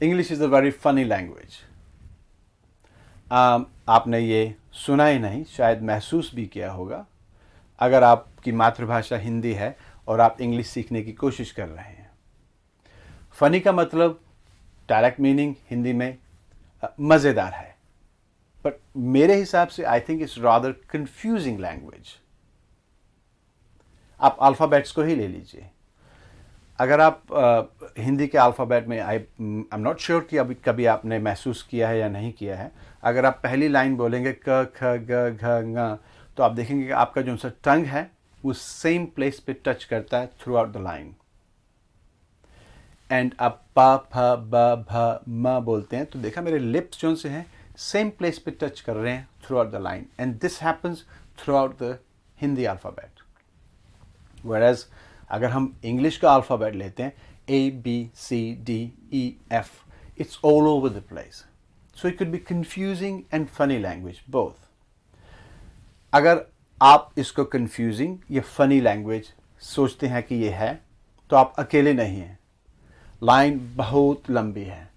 English is a very funny language. आपने ये सुना ही नहीं, शायद महसूस भी किया होगा। अगर आपकी मातृभाषा हिंदी है और आप इंग्लिश सीखने की कोशिश कर रहे हैं, फ़नी का मतलब डायरेक्ट मीनिंग हिंदी में मज़ेदार है, बट मेरे हिसाब से I think it's rather confusing language. आप अल्फ़ाबेट्स को ही ले लीजिए। अगर आप हिंदी के अल्फ़ाबेट में आई एम नॉट श्योर कि अभी कभी आपने महसूस किया है या नहीं किया है। अगर आप पहली लाइन बोलेंगे क ख ग घ ङ, तो आप देखेंगे कि आपका जो सा टंग है वो सेम प्लेस पे टच करता है through out the line. And आप प फ ब भ म बोलते हैं तो देखा मेरे लिप्स जो से हैं सेम प्लेस पे टच कर रहे हैं through out the line, and this happens through out the Hindi alphabet. Whereas अगर हम इंग्लिश का अल्फ़ाबेट लेते हैं ABCDEF, it's all over the place. So it could be confusing and funny language both. अगर आप इसको confusing या funny language सोचते हैं कि ये है, तो आप अकेले नहीं हैं। लाइन बहुत लंबी है।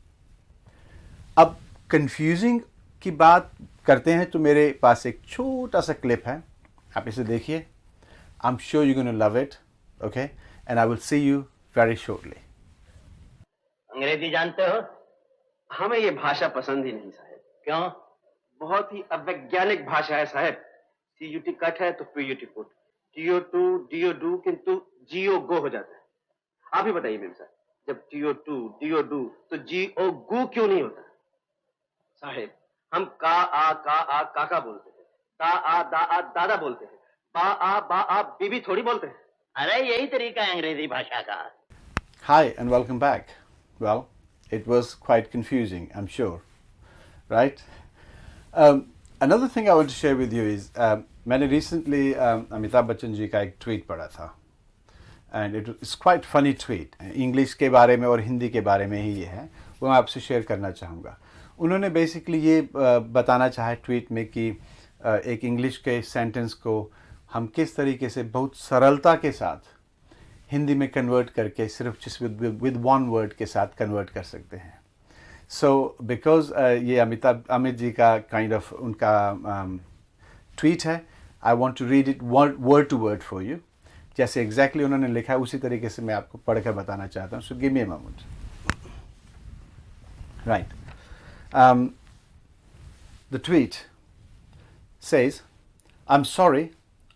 अब confusing की बात करते हैं तो मेरे पास एक छोटा सा क्लिप है, आप इसे देखिए। I'm sure you're going to love it, okay? And I will see you very shortly. अंग्रेजी जानते हो? हमें ये भाषा पसंद ही नहीं साहब। क्यों? बहुत ही अवैज्ञानिक भाषा है साहब। CUT कट है तो PUT पुट, TO2 DO किंतु GO गो हो जाता है। आप ही बताइए मेम साहब, जब TO2 DO तो GO गु क्यों नहीं होता? साहब हम का काका बोलते हैं, ता आ दा आ दादा बोलते हैं, बा आ बीबी थोड़ी बोलते हैं। अरे यही तरीका है अंग्रेजी भाषा का। Hi and welcome back. Well, it was quite confusing, I'm sure, right? Another thing I want to share with you is मैंने recently अमिताभ बच्चन जी का एक ट्वीट पढ़ा था, and it's quite funny tweet. English के बारे में और हिंदी के बारे में ही ये है, वो मैं आपसे शेयर करना चाहूँगा। उन्होंने बेसिकली ये बताना चाहा ट्वीट में कि एक इंग्लिश के सेंटेंस को हम किस तरीके से बहुत सरलता के साथ हिंदी में कन्वर्ट करके सिर्फ जिस विद वन वर्ड के साथ कन्वर्ट कर सकते हैं। सो बिकॉज ये अमित जी का काइंड ऑफ उनका ट्वीट है, I want to read it word to word for you. जैसे एग्जैक्टली उन्होंने लिखा है उसी तरीके से मैं आपको पढ़कर बताना चाहता हूँ। So give me a moment. Right, the tweet says, I'm sorry,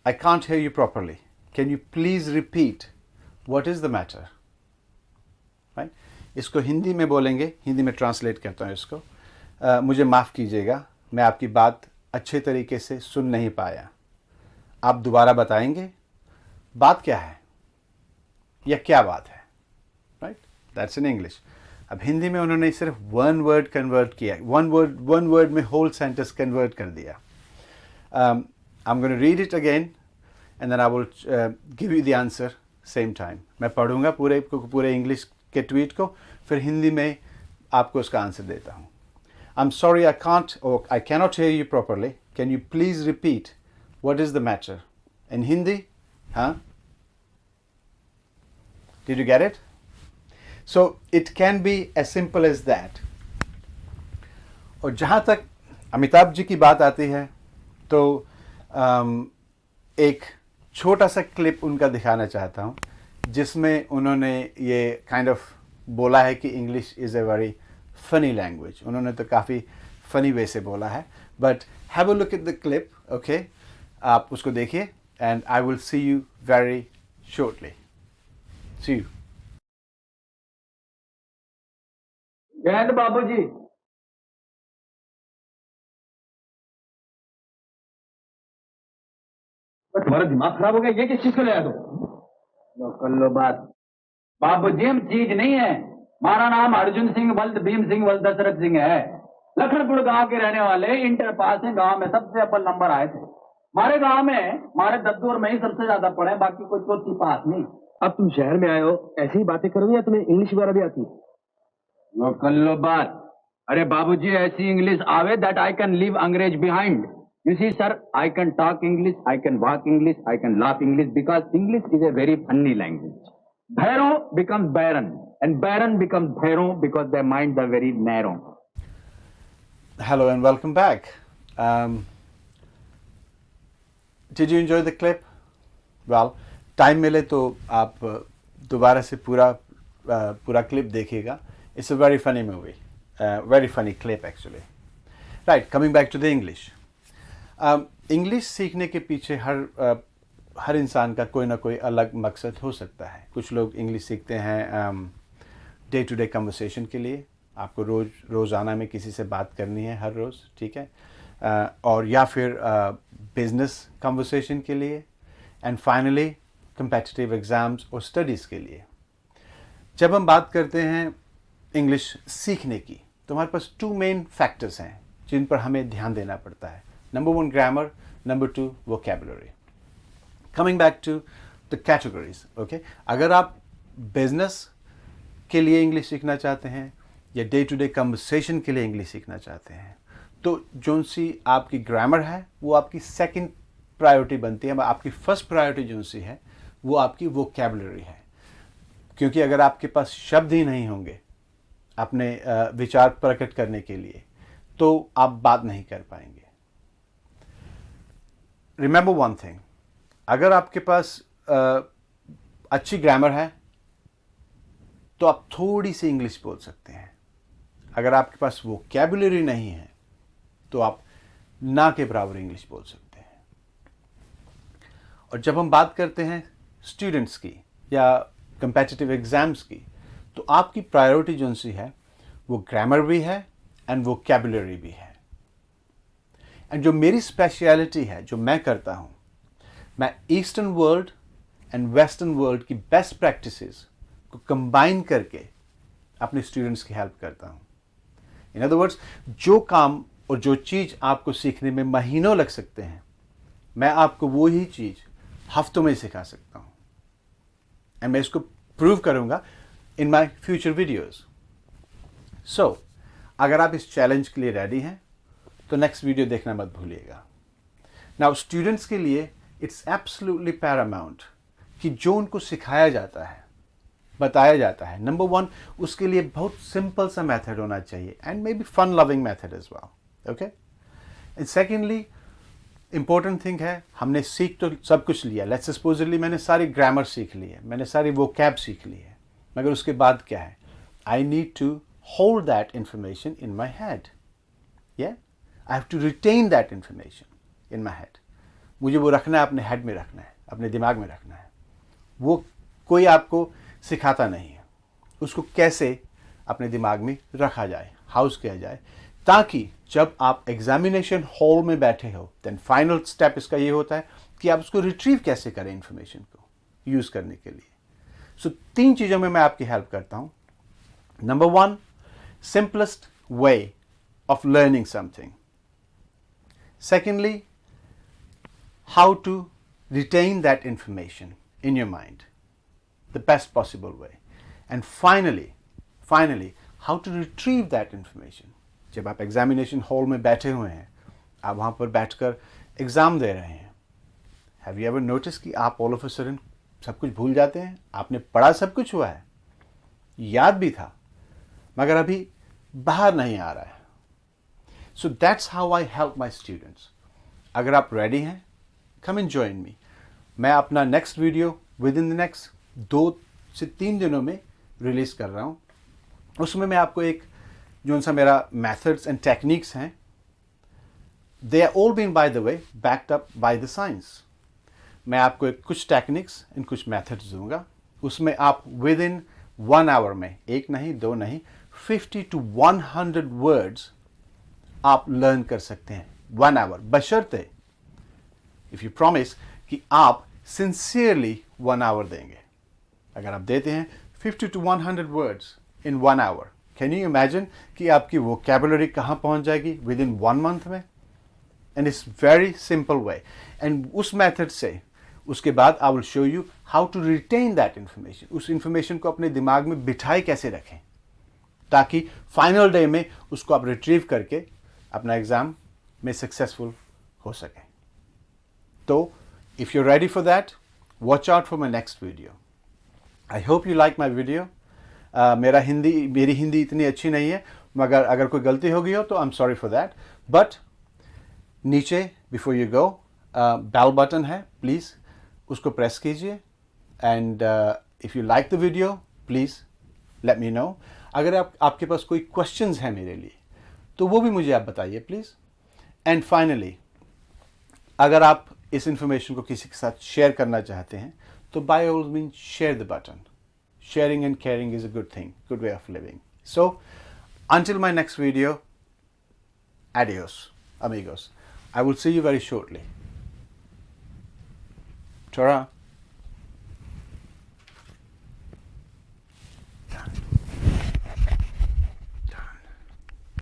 I can't hear you properly. Can you please repeat what is the matter? Right? इसको हिंदी में बोलेंगे, हिंदी में ट्रांसलेट करता हूँ इसको। मुझे माफ़ कीजिएगा, मैं आपकी बात अच्छे तरीके से सुन नहीं पाया। आप दोबारा बताएंगे बात क्या है या क्या बात है? Right, that's in English. अब हिंदी में उन्होंने सिर्फ वन वर्ड कन्वर्ट किया, वन वर्ड में होल सेंटेंस कन्वर्ट कर दिया। I'm going to read it again and then I will give you the answer same time. मैं पढ़ूंगा पूरे इंग्लिश के ट्वीट को, फिर हिंदी में आपको उसका आंसर देता हूँ। I'm sorry, I cannot hear you properly. Can you please repeat what is the matter? In Hindi, huh? Did you get it? So it can be as simple as that. और जहाँ तक अमिताभ जी की बात आती है तो एक छोटा सा क्लिप उनका दिखाना चाहता हूँ जिसमें उन्होंने ये काइंड ऑफ बोला है कि English is a very funny language. उन्होंने तो काफ़ी फनी वे से बोला है, but have a look at the clip, okay? आप उसको देखिए and I will see you very shortly. See you. जय हिंद बाबू जी। तुम्हारा दिमाग खराब हो गया, ये किस चीज को ले आया तुम? कर लो बात। बाबू जी हम चीज नहीं है, हमारा नाम अर्जुन सिंह वल्द भीम सिंह वल्द दशरथ सिंह है। लखनपुर गांव के रहने वाले, इंटर पास है, गांव में सबसे अव्वल नंबर आए थे। हमारे गांव में हमारे दद्दू और मैं ही सबसे ज्यादा पढ़े, बाकी कोई चौथी पास नहीं। अब तुम शहर में आए हो, ऐसी ही बातें करोगे या तुम्हें इंग्लिश वगैरह भी आती है? वो कर लो बात। अरे बाबूजी ऐसी इंग्लिश आवे दैट आई कैन लीव अंग्रेज behind. You see, sir, I can talk English, I can walk English, I can laugh English because English is a very funny language. Bhairo becomes Baron. and baron becomes bhairo because their minds are very narrow. Hello and welcome back. Did you enjoy the clip? Well, time मिले तो आप दोबारा से पूरा clip देखिएगा. It's a very funny movie, very funny clip actually. Right, coming back to the English. English सीखने के पीछे हर इंसान का कोई ना कोई अलग मकसद हो सकता है. कुछ लोग इंग्लिश सीखते हैं डे टू डे कन्वर्सेशन के लिए. आपको रोज़ाना में किसी से बात करनी है हर रोज़, ठीक है, और या फिर बिजनेस कन्वर्सेशन के लिए, एंड फाइनली कम्पिटिटिव एग्ज़ाम्स और स्टडीज़ के लिए. जब हम बात करते हैं इंग्लिश सीखने की तो हमारे पास 2 मेन फैक्टर्स हैं जिन पर हमें ध्यान देना पड़ता है. Number 1 grammar, number 2 vocabulary. Coming back to the categories. Okay, अगर आप बिजनेस के लिए इंग्लिश सीखना चाहते हैं या डे टू डे कन्वर्सेशन के लिए इंग्लिश सीखना चाहते हैं तो जोन सी आपकी ग्रामर है वो आपकी सेकंड प्रायोरिटी बनती है. आपकी फर्स्ट प्रायोरिटी जोन सी है वो आपकी वोकैबुलरी है, क्योंकि अगर आपके पास शब्द ही नहीं होंगे अपने विचार प्रकट करने के लिए तो आप बात नहीं कर पाएंगे. रिमेंबर वन थिंग, अगर आपके पास अच्छी ग्रामर है तो आप थोड़ी सी इंग्लिश बोल सकते हैं. अगर आपके पास वोकैबुलरी नहीं है तो आप ना के बराबर इंग्लिश बोल सकते हैं. और जब हम बात करते हैं स्टूडेंट्स की या कम्पिटिटिव एग्जाम्स की तो आपकी प्रायोरिटी जो सी है वो ग्रामर भी है एंड वोकैबुलरी भी है. एंड जो मेरी स्पेशलिटी है, जो मैं करता हूं, मैं eastern world and western world की बेस्ट प्रैक्टिसेस को कंबाइन करके अपने स्टूडेंट्स की हेल्प करता हूं. इन अदर वर्ड्स, जो काम और जो चीज़ आपको सीखने में महीनों लग सकते हैं, मैं आपको वो ही चीज़ हफ्तों में सिखा सकता हूं. एंड मैं इसको प्रूव करूंगा इन माई फ्यूचर वीडियोज़. सो अगर आप इस चैलेंज के लिए रेडी हैं तो नेक्स्ट वीडियो देखना मत भूलिएगा. नाउ स्टूडेंट्स के लिए इट्स एब्सोल्युटली पैरामाउंट कि जो उनको सिखाया जाता है, बताया जाता है, नंबर 1 उसके लिए बहुत सिंपल सा मेथड होना चाहिए and maybe fun loving method as well. Okay, and secondly important thing है, हमने सीख तो सब कुछ लिया. लेट्स सपोजली मैंने सारी ग्रामर सीख ली है, मैंने सारी वोकैब सीख ली है, मगर उसके बाद क्या है? I need to hold that information in my head. या I have to retain that information in my head. मुझे वो रखना है, अपने हेड में रखना है, अपने दिमाग में रखना है. वो कोई आपको सिखाता नहीं है उसको कैसे अपने दिमाग में रखा जाए, हाउस किया जाए, ताकि जब आप एग्जामिनेशन हॉल में बैठे हो देन फाइनल स्टेप इसका ये होता है कि आप उसको रिट्रीव कैसे करें इंफॉर्मेशन को यूज़ करने के लिए. सो 3 चीज़ों में मैं आपकी हेल्प करता हूँ. Number 1, simplest way of learning something. Secondly, how to retain that information in your mind the best possible way, and finally how to retrieve that information. जब आप एग्जामिनेशन हॉल में बैठे हुए हैं, आप वहाँ पर बैठकर एग्ज़ाम दे रहे हैं, हैव यू एवर नोटिस कि आप ऑल ऑफ अ सडन सब कुछ भूल जाते हैं? आपने पढ़ा सब कुछ हुआ है, याद भी था, मगर अभी बाहर नहीं आ रहा है. So that's how I help my students. अगर आप रेडी हैं, कम एंड जॉइन मी. मैं अपना next video with in the next 2 से 3 दिनों में रिलीज कर रहा हूँ. उसमें मैं आपको एक जो सा मेरा मेथड्स एंड टेक्निक्स हैं, they are all been by the way backed up by the science. मैं आपको कुछ टेक्निक्स एंड कुछ मेथड्स दूंगा. उसमें आप विद इन 1 आवर में, 1 नहीं 2 नहीं, 50 to 100 वर्ड्स आप लर्न कर सकते हैं 1 आवर, बशर्ते इफ यू प्रॉमिस कि आप सिंसियरली 1 आवर देंगे. अगर आप देते हैं 50 to 100 words in 1 hour, can you imagine कि आपकी वोकैबुलरी कहाँ पहुँच जाएगी विद इन 1 मंथ में? And it's very simple way. And उस मेथड से उसके बाद I will show you how to retain that information. उस इंफॉर्मेशन को अपने दिमाग में बिठाए कैसे रखें ताकि फाइनल डे में उसको आप रिट्रीव करके अपना एग्ज़ाम में सक्सेसफुल हो सके. तो if you're ready for that, watch out for my next video. I hope you like my video. मेरी हिंदी इतनी अच्छी नहीं है, मगर अगर कोई गलती हो गई हो तो I am sorry for that. But नीचे before you go bell button है, प्लीज़ उसको प्रेस कीजिए. And if you like the video please let me know. अगर आपके पास कोई क्वेश्चंस हैं मेरे लिए तो वो भी मुझे आप बताइए प्लीज़. एंड फाइनली, अगर आप इस इंफॉर्मेशन को किसी के साथ शेयर करना चाहते हैं तो by all mean share the button. Sharing and caring is a good thing, good way of living. So, until my next video, adios, amigos. I will see you very shortly. Ta-ra.